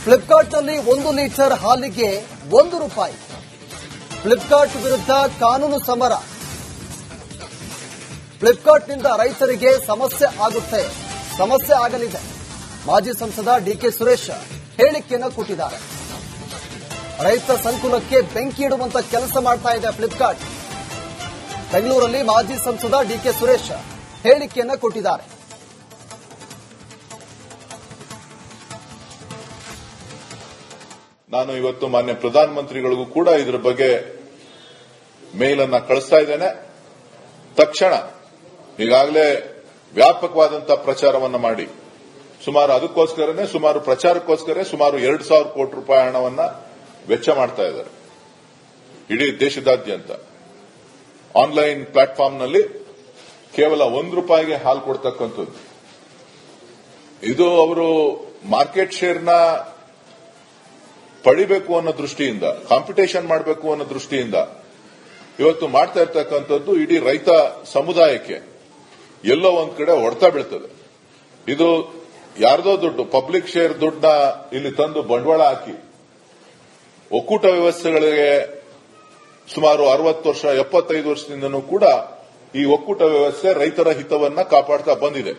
ಫ್ಲಿಪ್ಕಾರ್ಟ್ನಲ್ಲಿ 1 litre ಹಾಲಿಗೆ ₹1. ಫ್ಲಿಪ್ಕಾರ್ಟ್ ವಿರುದ್ಧ ಕಾನೂನು ಸಮರ. ಫ್ಲಿಪ್ಕಾರ್ಟ್ನಿಂದ ರೈತರಿಗೆ ಸಮಸ್ಯೆ ಆಗಲಿದೆ. ಮಾಜಿ ಸಂಸದ ಡಿಕೆ ಸುರೇಶ್ ಹೇಳಿಕೆಯನ್ನು ಕೊಟ್ಟಿದ್ದಾರೆ. ರೈತ ಸಂಕುಲಕ್ಕೆ ಬೆಂಕಿ ಇಡುವಂತ ಕೆಲಸ ಮಾಡ್ತಾ ಇದೆ ಫ್ಲಿಪ್ಕಾರ್ಟ್. ಬೆಂಗಳೂರಲ್ಲಿ ಮಾಜಿ ಸಂಸದ ಡಿಕೆ ಸುರೇಶ್ ಹೇಳಿಕೆಯನ್ನು ಕೊಟ್ಟಿದ್ದಾರೆ. ನಾನು ಇವತ್ತು ಮಾನ್ಯ ಪ್ರಧಾನಮಂತ್ರಿಗಳಿಗೂ ಕೂಡ ಇದರ ಬಗ್ಗೆ ಮೇಲ್ ಅನ್ನ ಕಳಿಸ್ತಾ ಇದ್ದೇನೆ. ತಕ್ಷಣ ಈಗಾಗಲೇ ವ್ಯಾಪಕವಾದಂತಹ ಪ್ರಚಾರವನ್ನ ಮಾಡಿ ಪ್ರಚಾರಕ್ಕೋಸ್ಕರ ಸುಮಾರು 2,000 ಕೋಟಿ ರೂಪಾಯಿ ಹಣವನ್ನ ವೆಚ್ಚ ಮಾಡ್ತಾ ಇದ್ದಾರೆ. ಇಡೀ ದೇಶದಾದ್ಯಂತ ಆನ್ಲೈನ್ ಪ್ಲಾಟ್ಫಾರ್ಮ್ನಲ್ಲಿ ಕೇವಲ ₹1 ಹಾಲು ಕೊಡ್ತಕ್ಕಂಥದ್ದು. ಇದು ಅವರು ಮಾರ್ಕೆಟ್ ಶೇರ್ನ ಪಡಿಬೇಕು ಅನ್ನೋ ದೃಷ್ಟಿಯಿಂದ, ಕಾಂಪಿಟೇಷನ್ ಮಾಡಬೇಕು ಅನ್ನೋ ದೃಷ್ಟಿಯಿಂದ ಇವತ್ತು ಮಾಡ್ತಾ ಇರ್ತಕ್ಕಂಥದ್ದು ಇಡೀ ರೈತ ಸಮುದಾಯಕ್ಕೆ ಎಲ್ಲೋ ಒಂದ್ ಕಡೆ ಹೊಡೆತ ಬೀಳ್ತದೆ. ಇದು ಯಾರ್ದೋ ದುಡ್ಡು, ಪಬ್ಲಿಕ್ ಶೇರ್ ದುಡ್ಡನ್ನ ಇಲ್ಲಿ ತಂದು ಬಂಡವಾಳ ಹಾಕಿ ಒಕ್ಕೂಟ ವ್ಯವಸ್ಥೆಗಳಿಗೆ ಸುಮಾರು 60 ವರ್ಷ 75 ವರ್ಷದಿಂದನೂ ಕೂಡ ಈ ಒಕ್ಕೂಟ ವ್ಯವಸ್ಥೆ ರೈತರ ಹಿತವನ್ನ ಕಾಪಾಡ್ತಾ ಬಂದಿದೆ.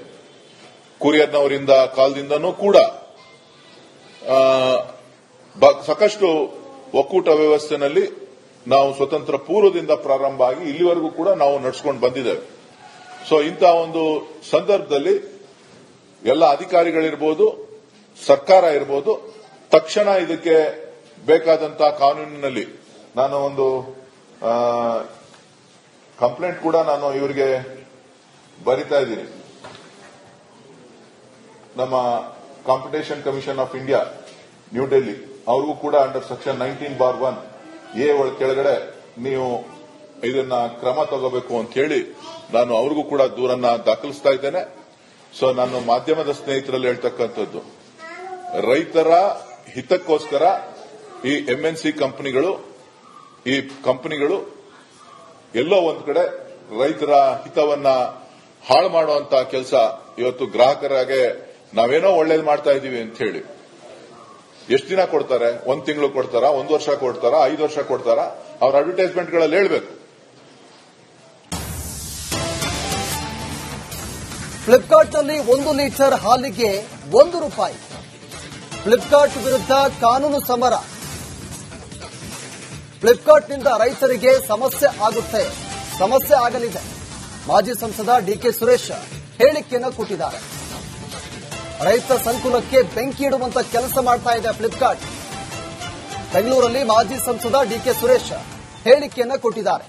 ಕುರಿಯರ್ನವರಿಂದ ಕಾಲದಿಂದನೂ ಕೂಡ ಸಾಕಷ್ಟು ಒಕ್ಕೂಟ ವ್ಯವಸ್ಥೆನಲ್ಲಿ ನಾವು ಸ್ವತಂತ್ರ ಪೂರ್ವದಿಂದ ಪ್ರಾರಂಭ ಆಗಿ ಇಲ್ಲಿವರೆಗೂ ಕೂಡ ನಾವು ನಡೆಸಿಕೊಂಡು ಬಂದಿದ್ದೇವೆ. ಸೊ ಇಂತಹ ಒಂದು ಸಂದರ್ಭದಲ್ಲಿ ಎಲ್ಲ ಅಧಿಕಾರಿಗಳಿರ್ಬೋದು, ಸರ್ಕಾರ ಇರ್ಬೋದು, ತಕ್ಷಣ ಇದಕ್ಕೆ ಬೇಕಾದಂತಹ ಕಾನೂನಿನಲ್ಲಿ ನಾನು ಒಂದು ಕಂಪ್ಲೇಂಟ್ ಕೂಡ ನಾನು ಇವರಿಗೆ ಬರಿತಾ ಇದ್ದೀನಿ. ನಮ್ಮ competition commission of India new Delhi ಅವ್ರಿಗೂ ಕೂಡ ಅಂಡರ್ ಸೆಕ್ಷನ್ 19(1)A ಕೆಳಗಡೆ ನೀವು ಇದನ್ನ ಕ್ರಮ ತಗೋಬೇಕು ಅಂತ ಹೇಳಿ ನಾನು ಅವ್ರಿಗೂ ಕೂಡ ದೂರನ್ನ ದಾಖಲಿಸ್ತಾ ಇದ್ದೇನೆ. ಸೊ ನಾನು ಮಾಧ್ಯಮದ ಸ್ನೇಹಿತರಲ್ಲಿ ಹೇಳ್ತಕ್ಕಂಥದ್ದು, ರೈತರ ಹಿತಕ್ಕೋಸ್ಕರ ಈ MNC ಕಂಪನಿಗಳು ಎಲ್ಲೋ ಒಂದ್ ಕಡೆ ರೈತರ ಹಿತವನ್ನ ಹಾಳು ಮಾಡುವಂತಹ ಕೆಲಸ ಇವತ್ತು ಗ್ರಾಹಕರಾಗೆ ನಾವೇನೋ ಒಳ್ಳೇದು ಮಾಡ್ತಾ ಇದೀವಿ ಅಂತ ಹೇಳಿ ಎಷ್ಟು ದಿನ ಕೊಡ್ತಾರೆ? 1 ತಿಂಗಳು ಕೊಡ್ತಾರಾ, 1 ವರ್ಷ ಕೊಡ್ತಾರಾ, 5 ವರ್ಷ ಕೊಡ್ತಾರಾ? ಅವ್ರ ಅಡ್ವರ್ಟೈಸ್ಮೆಂಟ್ಗಳಲ್ಲಿ ಹೇಳ್ಬೇಕು. ಫ್ಲಿಪ್ಕಾರ್ಟ್ನಲ್ಲಿ 1 ಲೀಟರ್ ಹಾಲಿಗೆ ₹1. ಫ್ಲಿಪ್ಕಾರ್ಟ್ ವಿರುದ್ಧ ಕಾನೂನು ಸಮರ. ಫ್ಲಿಪ್ಕಾರ್ಟ್ನಿಂದ ರೈತರಿಗೆ ಸಮಸ್ಯೆ ಆಗಲಿದೆ. ಮಾಜಿ ಸಂಸದ ಡಿಕೆ ಸುರೇಶ್ ಹೇಳಿಕೆಯನ್ನು ಕೊಟ್ಟಿದ್ದಾರೆ. ರೈತ ಸಂಕುಲಕ್ಕೆ ಬೆಂಕಿ ಇಡುವಂತ ಕೆಲಸ ಮಾಡ್ತಾ ಇದೆ ಫ್ಲಿಪ್ಕಾರ್ಟ್. ಬೆಂಗಳೂರಲ್ಲಿ ಮಾಜಿ ಸಂಸದ ಡಿಕೆ ಸುರೇಶ್ ಹೇಳಿಕೆಯನ್ನು ಕೊಟ್ಟಿದ್ದಾರೆ.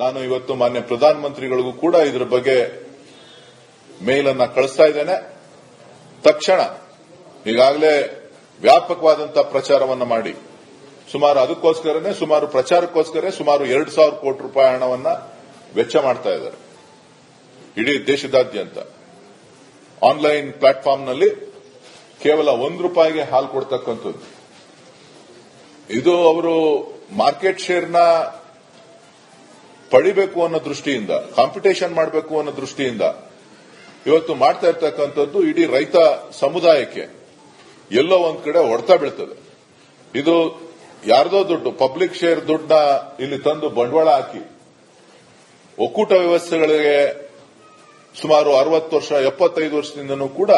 ನಾನು ಇವತ್ತು ಮಾನ್ಯ ಪ್ರಧಾನಮಂತ್ರಿಗಳಿಗೂ ಕೂಡ ಇದರ ಬಗ್ಗೆ ಮೇಲ್ ಅನ್ನ ಕಳಿಸ್ತಾ ಇದ್ದೇನೆ. ತಕ್ಷಣ ಈಗಾಗಲೇ ವ್ಯಾಪಕವಾದಂತಹ ಪ್ರಚಾರವನ್ನ ಮಾಡಿ ಪ್ರಚಾರಕ್ಕೋಸ್ಕರ ಸುಮಾರು 2,000 ಕೋಟಿ ರೂಪಾಯಿ ಹಣವನ್ನ ವೆಚ್ಚ ಮಾಡ್ತಾ ಇದ್ದಾರೆ. ಇಡೀ ದೇಶದಾದ್ಯಂತ ಆನ್ಲೈನ್ ಪ್ಲಾಟ್ಫಾರ್ಮ್ನಲ್ಲಿ ಕೇವಲ ₹1 ಹಾಲು ಕೊಡ್ತಕ್ಕಂಥದ್ದು. ಇದು ಅವರು ಮಾರ್ಕೆಟ್ ಶೇರ್ನ ಪಡಿಬೇಕು ಅನ್ನೋ ದೃಷ್ಟಿಯಿಂದ, ಕಾಂಪಿಟೇಷನ್ ಮಾಡಬೇಕು ಅನ್ನೋ ದೃಷ್ಟಿಯಿಂದ ಇವತ್ತು ಮಾಡ್ತಾ ಇರ್ತಕ್ಕಂಥದ್ದು ಇಡೀ ರೈತ ಸಮುದಾಯಕ್ಕೆ ಎಲ್ಲೋ ಒಂದ್ ಕಡೆ ಹೊಡೆತ ಬೀಳ್ತದೆ. ಇದು ಯಾರ್ದೋ ದುಡ್ಡು, ಪಬ್ಲಿಕ್ ಶೇರ್ ದುಡ್ಡನ್ನ ಇಲ್ಲಿ ತಂದು ಬಂಡವಾಳ ಹಾಕಿ ಒಕ್ಕೂಟ ವ್ಯವಸ್ಥೆಗಳಿಗೆ ಸುಮಾರು 60 ವರ್ಷ 75 ವರ್ಷದಿಂದನೂ ಕೂಡ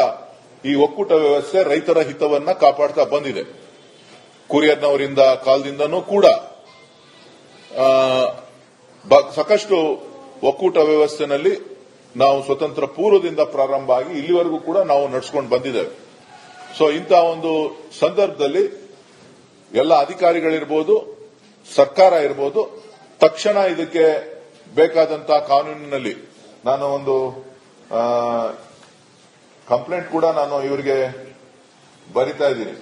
ಈ ಒಕ್ಕೂಟ ವ್ಯವಸ್ಥೆ ರೈತರ ಹಿತವನ್ನ ಕಾಪಾಡ್ತಾ ಬಂದಿದೆ. ಕುರಿಯರ್ನವರಿಂದ ಕಾಲದಿಂದನೂ ಕೂಡ ಸಾಕಷ್ಟು ಒಕ್ಕೂಟ ವ್ಯವಸ್ಥೆನಲ್ಲಿ ನಾವು ಸ್ವತಂತ್ರ ಪೂರ್ವದಿಂದ ಪ್ರಾರಂಭ ಆಗಿ ಇಲ್ಲಿವರೆಗೂ ಕೂಡ ನಾವು ನಡೆಸಿಕೊಂಡು ಬಂದಿದ್ದೇವೆ. ಸೊ ಇಂತಹ ಒಂದು ಸಂದರ್ಭದಲ್ಲಿ ಎಲ್ಲ ಅಧಿಕಾರಿಗಳಿರ್ಬೋದು, ಸರ್ಕಾರ ಇರ್ಬೋದು, ತಕ್ಷಣ ಇದಕ್ಕೆ ಬೇಕಾದಂತಹ ಕಾನೂನಿನಲ್ಲಿ ನಾನು ಒಂದು ಕಂಪ್ಲೇಂಟ್ ಕೂಡ ನಾನು ಇವರಿಗೆ ಬರಿತಾ ಇದ್ದೀನಿ.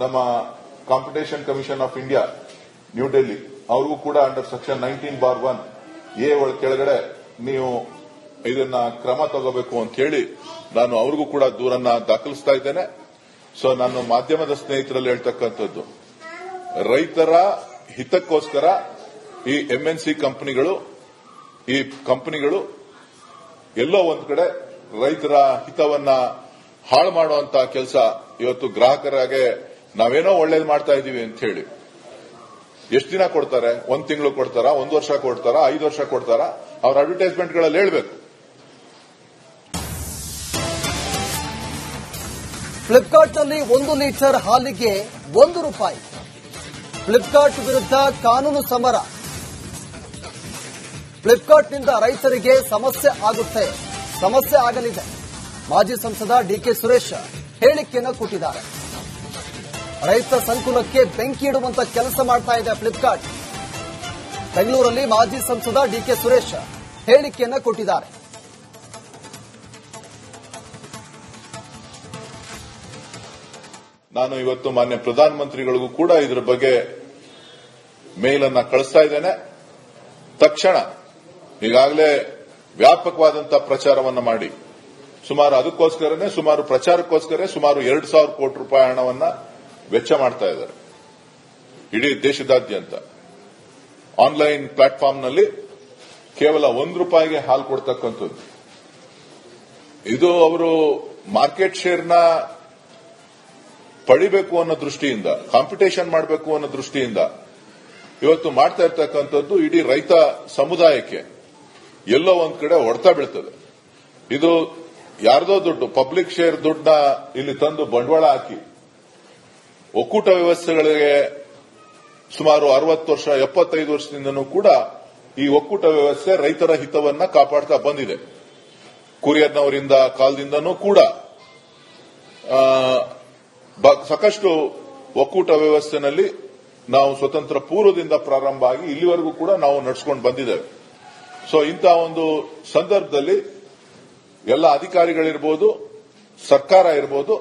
ನಮ್ಮ competition commission of India new Delhi ಅವ್ರಿಗೂ ಕೂಡ ಅಂಡರ್ ಸೆಕ್ಷನ್ 19(1)A ಕೆಳಗಡೆ ನೀವು ಇದನ್ನ ಕ್ರಮ ತಗೋಬೇಕು ಅಂತ ಹೇಳಿ ನಾನು ಅವ್ರಿಗೂ ಕೂಡ ದೂರನ್ನ ದಾಖಲಿಸ್ತಾ ಇದ್ದೇನೆ. ಸೊ ನಾನು ಮಾಧ್ಯಮದ ಸ್ನೇಹಿತರಲ್ಲಿ ಹೇಳ್ತಕ್ಕಂಥದ್ದು, ರೈತರ ಹಿತಕ್ಕೋಸ್ಕರ ಈ MNC ಈ ಕಂಪನಿಗಳು ಎಲ್ಲೋ ಒಂದ್ ಕಡೆ ರೈತರ ಹಿತವನ್ನ ಹಾಳು ಮಾಡುವಂತ ಕೆಲಸ ಇವತ್ತು ಗ್ರಾಹಕರಾಗೆ ನಾವೇನೋ ಒಳ್ಳೇದು ಮಾಡ್ತಾ ಇದೀವಿ ಅಂತ ಹೇಳಿ ಎಷ್ಟು ದಿನ ಕೊಡ್ತಾರೆ? 1 ತಿಂಗಳು ಕೊಡ್ತಾರಾ, 1 ವರ್ಷ ಕೊಡ್ತಾರಾ, 5 ವರ್ಷ ಕೊಡ್ತಾರಾ? ಅವ್ರ ಅಡ್ವರ್ಟೈಸ್ಮೆಂಟ್ಗಳಲ್ಲಿ ಹೇಳ್ಬೇಕು. ಫ್ಲಿಪ್ಕಾರ್ಟ್ನಲ್ಲಿ 1 ಲೀಟರ್ ಹಾಲಿಗೆ ₹1. ಫ್ಲಿಪ್ಕಾರ್ಟ್ ವಿರುದ್ಧ ಕಾನೂನು ಸಮರ. ಫ್ಲಿಪ್ಕಾರ್ಟ್ನಿಂದ ರೈತರಿಗೆ ಸಮಸ್ಯೆ ಆಗಲಿದೆ. ಮಾಜಿ ಸಂಸದ ಡಿಕೆ ಸುರೇಶ್ ಹೇಳಿಕೆಯನ್ನು ಕೊಟ್ಟಿದ್ದಾರೆ. ರೈತ ಸಂಕುಲಕ್ಕೆ ಬೆಂಕಿ ಇಡುವಂತ ಕೆಲಸ ಮಾಡ್ತಾ ಇದೆ ಫ್ಲಿಪ್ಕಾರ್ಟ್. ಬೆಂಗಳೂರಲ್ಲಿ ಮಾಜಿ ಸಂಸದ ಡಿಕೆ ಸುರೇಶ್ ಹೇಳಿಕೆಯನ್ನು ಕೊಟ್ಟಿದ್ದಾರೆ. ನಾನು ಇವತ್ತು ಮಾನ್ಯ ಪ್ರಧಾನಮಂತ್ರಿಗಳಿಗೂ ಕೂಡ ಇದರ ಬಗ್ಗೆ ಮೇಲ್ ಅನ್ನ ಕಳಿಸ್ತಾ ಇದ್ದೇನೆ. ತಕ್ಷಣ ಈಗಾಗಲೇ ವ್ಯಾಪಕವಾದಂತಹ ಪ್ರಚಾರವನ್ನ ಮಾಡಿ ಪ್ರಚಾರಕ್ಕೋಸ್ಕರ ಸುಮಾರು 2,000 ಕೋಟಿ ರೂಪಾಯಿ ಹಣವನ್ನ ವೆಚ್ಚ ಮಾಡ್ತಾ ಇದ್ದಾರೆ. ಇಡೀ ದೇಶದಾದ್ಯಂತ ಆನ್ಲೈನ್ ಪ್ಲಾಟ್ಫಾರ್ಮ್ನಲ್ಲಿ ಕೇವಲ ₹1 ಹಾಲು ಕೊಡ್ತಕ್ಕಂಥದ್ದು. ಇದು ಅವರು ಮಾರ್ಕೆಟ್ ಶೇರ್ನ ಪಡಿಬೇಕು ಅನ್ನೋ ದೃಷ್ಟಿಯಿಂದ, ಕಾಂಪಿಟೇಷನ್ ಮಾಡಬೇಕು ಅನ್ನೋ ದೃಷ್ಟಿಯಿಂದ ಇವತ್ತು ಮಾಡ್ತಾ ಇರ್ತಕ್ಕಂಥದ್ದು ಇಡೀ ರೈತ ಸಮುದಾಯಕ್ಕೆ ಎಲ್ಲೋ ಒಂದ್ ಕಡೆ ಹೊಡೆತ ಬೀಳ್ತದೆ. ಇದು ಯಾರ್ದೋ ದುಡ್ಡು, ಪಬ್ಲಿಕ್ ಶೇರ್ ದುಡ್ಡನ್ನ ಇಲ್ಲಿ ತಂದು ಬಂಡವಾಳ ಹಾಕಿ ಒಕ್ಕೂಟ ವ್ಯವಸ್ಥೆಗಳಿಗೆ ಸುಮಾರು 60 ವರ್ಷ 75 ವರ್ಷದಿಂದನೂ ಕೂಡ ಈ ಒಕ್ಕೂಟ ವ್ಯವಸ್ಥೆ ರೈತರ ಹಿತವನ್ನ ಕಾಪಾಡ್ತಾ ಬಂದಿದೆ. ಕುರಿಯರ್ನವರಿಂದ ಕಾಲದಿಂದನೂ ಕೂಡ ಸಾಕಷ್ಟು ಒಕ್ಕೂಟ ವ್ಯವಸ್ಥೆನಲ್ಲಿ ನಾವು ಸ್ವತಂತ್ರ ಪೂರ್ವದಿಂದ ಪ್ರಾರಂಭ ಆಗಿ ಇಲ್ಲಿವರೆಗೂ ಕೂಡ ನಾವು ನಡೆಸಿಕೊಂಡು ಬಂದಿದ್ದೇವೆ. ಸೊ ಇಂತಹ ಒಂದು ಸಂದರ್ಭದಲ್ಲಿ ಎಲ್ಲ ಅಧಿಕಾರಿಗಳಿರ್ಬೋದು, ಸರ್ಕಾರ ಇರ್ಬೋದು,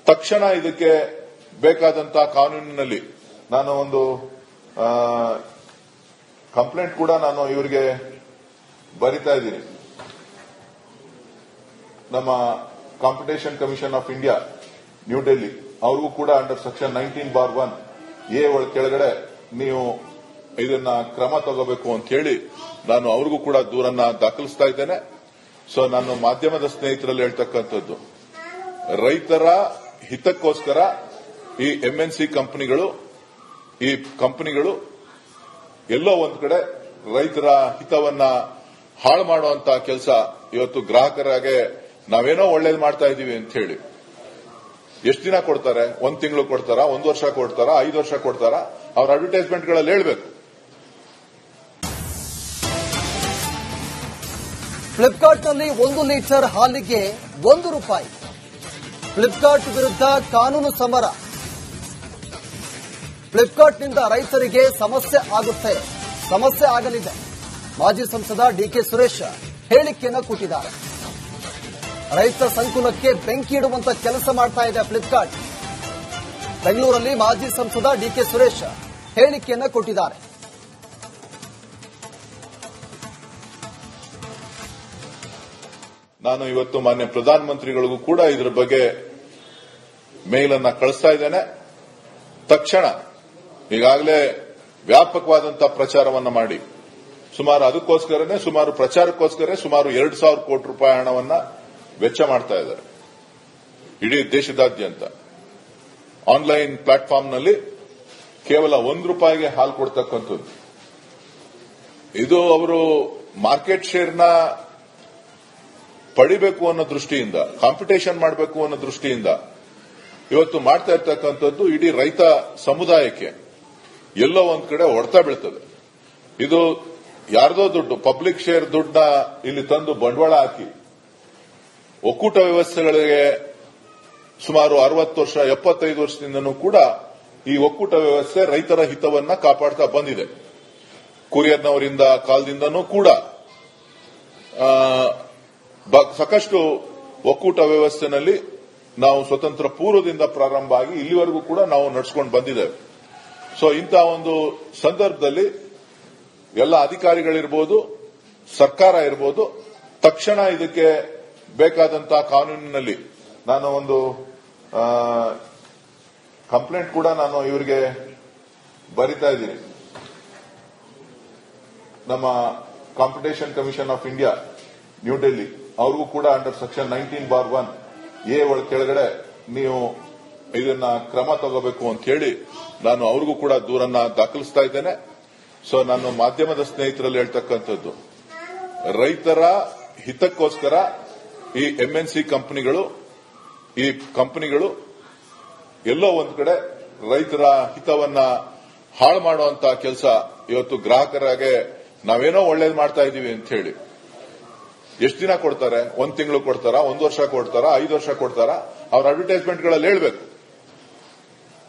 ತಕ್ಷಣ ಇದಕ್ಕೆ ಬೇಕಾದಂತಹ ಕಾನೂನಿನಲ್ಲಿ ನಾನು ಒಂದು ಕಂಪ್ಲೇಂಟ್ ಕೂಡ ನಾನು ಇವರಿಗೆ ಬರಿತಾ ಇದ್ದೀನಿ. ನಮ್ಮ competition commission of India new Delhi ಅವ್ರಿಗೂ ಕೂಡ ಅಂಡರ್ ಸೆಕ್ಷನ್ 19(1) ಕೆಳಗಡೆ ನೀವು ಇದನ್ನ ಕ್ರಮ ತಗೋಬೇಕು ಅಂತ ಹೇಳಿ ನಾನು ಅವ್ರಿಗೂ ಕೂಡ ದೂರನ್ನ ದಾಖಲಿಸ್ತಾ ಇದ್ದೇನೆ. ಸೊ ನಾನು ಮಾಧ್ಯಮದ ಸ್ನೇಹಿತರಲ್ಲಿ ಹೇಳ್ತಕ್ಕಂಥದ್ದು, ರೈತರ ಹಿತಕ್ಕೋಸ್ಕರ ಈ ಎಂಎನ್ಸಿ ಕಂಪನಿಗಳು ಎಲ್ಲೋ ಒಂದ್ ಕಡೆ ರೈತರ ಹಿತವನ್ನ ಹಾಳು ಮಾಡುವಂತ ಕೆಲಸ ಇವತ್ತು ಗ್ರಾಹಕರಾಗೆ ನಾವೇನೋ ಒಳ್ಳೇದು ಮಾಡ್ತಾ ಇದೀವಿ ಅಂತ ಹೇಳಿ ಎಷ್ಟು ದಿನ ಕೊಡ್ತಾರೆ? 1 ತಿಂಗಳು ಕೊಡ್ತಾರಾ, 1 ವರ್ಷ ಕೊಡ್ತಾರಾ, 5 ವರ್ಷ ಕೊಡ್ತಾರಾ? ಅವ್ರ ಅಡ್ವರ್ಟೈಸ್ಮೆಂಟ್ಗಳಲ್ಲಿ ಹೇಳ್ಬೇಕು. ಫ್ಲಿಪ್ಕಾರ್ಟ್ನಲ್ಲಿ 1 ಲೀಟರ್ ಹಾಲಿಗೆ ₹1. ಫ್ಲಿಪ್ಕಾರ್ಟ್ ವಿರುದ್ಧ ಕಾನೂನು ಸಮರ. ಫ್ಲಿಪ್ಕಾರ್ಟ್ನಿಂದ ರೈತರಿಗೆ ಸಮಸ್ಯೆ ಆಗಲಿದೆ. ಮಾಜಿ ಸಂಸದ ಡಿಕೆ ಸುರೇಶ್ ಹೇಳಿಕೆಯನ್ನು ಕೊಟ್ಟಿದ್ದಾರೆ. ರೈತ ಸಂಕುಲಕ್ಕೆ ಬೆಂಕಿ ಇಡುವಂತ ಕೆಲಸ ಮಾಡ್ತಾ ಇದೆ ಫ್ಲಿಪ್ಕಾರ್ಟ್. ಬೆಂಗಳೂರಲ್ಲಿ ಮಾಜಿ ಸಂಸದ ಡಿಕೆ ಸುರೇಶ್ ಹೇಳಿಕೆಯನ್ನು ಕೊಟ್ಟಿದ್ದಾರೆ. ನಾನು ಇವತ್ತು ಮಾನ್ಯ ಪ್ರಧಾನಮಂತ್ರಿಗಳಿಗೂ ಕೂಡ ಇದರ ಬಗ್ಗೆ ಮೇಲ್ ಅನ್ನ ಕಳಿಸ್ತಾ ಇದ್ದೇನೆ. ತಕ್ಷಣ ಈಗಾಗಲೇ ವ್ಯಾಪಕವಾದಂತಹ ಪ್ರಚಾರವನ್ನ ಮಾಡಿ ಪ್ರಚಾರಕ್ಕೋಸ್ಕರ ಸುಮಾರು 2,000 ಕೋಟಿ ರೂಪಾಯಿ ಹಣವನ್ನ ವೆಚ್ಚ ಮಾಡ್ತಾ ಇದ್ದಾರೆ. ಇಡೀ ದೇಶದಾದ್ಯಂತ ಆನ್ಲೈನ್ ಪ್ಲಾಟ್ಫಾರ್ಮ್ನಲ್ಲಿ ಕೇವಲ ₹1 ಹಾಲು ಕೊಡ್ತಕ್ಕಂಥದ್ದು. ಇದು ಅವರು ಮಾರ್ಕೆಟ್ ಶೇರ್ನ ಪಡಿಬೇಕು ಅನ್ನೋ ದೃಷ್ಟಿಯಿಂದ, ಕಾಂಪಿಟೇಷನ್ ಮಾಡಬೇಕು ಅನ್ನೋ ದೃಷ್ಟಿಯಿಂದ ಇವತ್ತು ಮಾಡ್ತಾ ಇರ್ತಕ್ಕಂಥದ್ದು ಇಡೀ ರೈತ ಸಮುದಾಯಕ್ಕೆ ಎಲ್ಲೋ ಒಂದ್ ಕಡೆ ಹೊಡೆತ ಬೀಳ್ತದೆ. ಇದು ಯಾರ್ದೋ ದುಡ್ಡು, ಪಬ್ಲಿಕ್ ಶೇರ್ ದುಡ್ಡನ್ನ ಇಲ್ಲಿ ತಂದು ಬಂಡವಾಳ ಹಾಕಿ ಒಕ್ಕೂಟ ವ್ಯವಸ್ಥೆಗಳಿಗೆ ಸುಮಾರು 60 ವರ್ಷ 75 ವರ್ಷದಿಂದನೂ ಕೂಡ ಈ ಒಕ್ಕೂಟ ವ್ಯವಸ್ಥೆ ರೈತರ ಹಿತವನ್ನ ಕಾಪಾಡ್ತಾ ಬಂದಿದೆ. ಕುರಿಯರ್ನವರಿಂದ ಕಾಲದಿಂದನೂ ಕೂಡ ಸಾಕಷ್ಟು ಒಕ್ಕೂಟ ವ್ಯವಸ್ಥೆನಲ್ಲಿ ನಾವು ಸ್ವತಂತ್ರ ಪೂರ್ವದಿಂದ ಪ್ರಾರಂಭ ಆಗಿ ಇಲ್ಲಿವರೆಗೂ ಕೂಡ ನಾವು ನಡೆಸಿಕೊಂಡು ಬಂದಿದ್ದೇವೆ. ಸೊ ಇಂತಹ ಒಂದು ಸಂದರ್ಭದಲ್ಲಿ ಎಲ್ಲ ಅಧಿಕಾರಿಗಳಿರ್ಬೋದು, ಸರ್ಕಾರ ಇರ್ಬೋದು, ತಕ್ಷಣ ಇದಕ್ಕೆ ಬೇಕಾದಂತಹ ಕಾನೂನಿನಲ್ಲಿ ನಾನು ಒಂದು ಕಂಪ್ಲೇಂಟ್ ಕೂಡ ನಾನು ಇವರಿಗೆ ಬರಿತಾ ಇದ್ದೀನಿ. ನಮ್ಮ competition commission of India new Delhi ಅವ್ರಿಗೂ ಕೂಡ ಅಂಡರ್ ಸೆಕ್ಷನ್ 19(1) ಕೆಳಗಡೆ ನೀವು ಇದನ್ನ ಕ್ರಮ ತಗೋಬೇಕು ಅಂತ ಹೇಳಿ ನಾನು ಅವ್ರಿಗೂ ಕೂಡ ದೂರನ್ನ ದಾಖಲಿಸ್ತಾ ಇದ್ದೇನೆ. ಸೊ ನಾನು ಮಾಧ್ಯಮದ ಸ್ನೇಹಿತರಲ್ಲಿ ಹೇಳ್ತಕ್ಕಂಥದ್ದು, ರೈತರ ಹಿತಕ್ಕೋಸ್ಕರ ಈ ಎಂಎನ್ಸಿ ಕಂಪನಿಗಳು ಎಲ್ಲೋ ಒಂದ್ ಕಡೆ ರೈತರ ಹಿತವನ್ನ ಹಾಳು ಮಾಡುವಂತ ಕೆಲಸ ಇವತ್ತು ಗ್ರಾಹಕರಾಗೆ ನಾವೇನೋ ಒಳ್ಳೇದು ಮಾಡ್ತಾ ಇದೀವಿ ಅಂತ ಹೇಳಿ ಎಷ್ಟು ದಿನ ಕೊಡ್ತಾರೆ? 1 ತಿಂಗಳು ಕೊಡ್ತಾರಾ, 1 ವರ್ಷ ಕೊಡ್ತಾರಾ, 5 ವರ್ಷ ಕೊಡ್ತಾರಾ? ಅವ್ರ ಅಡ್ವರ್ಟೈಸ್ಮೆಂಟ್ಗಳಲ್ಲಿ ಹೇಳ್ಬೇಕು.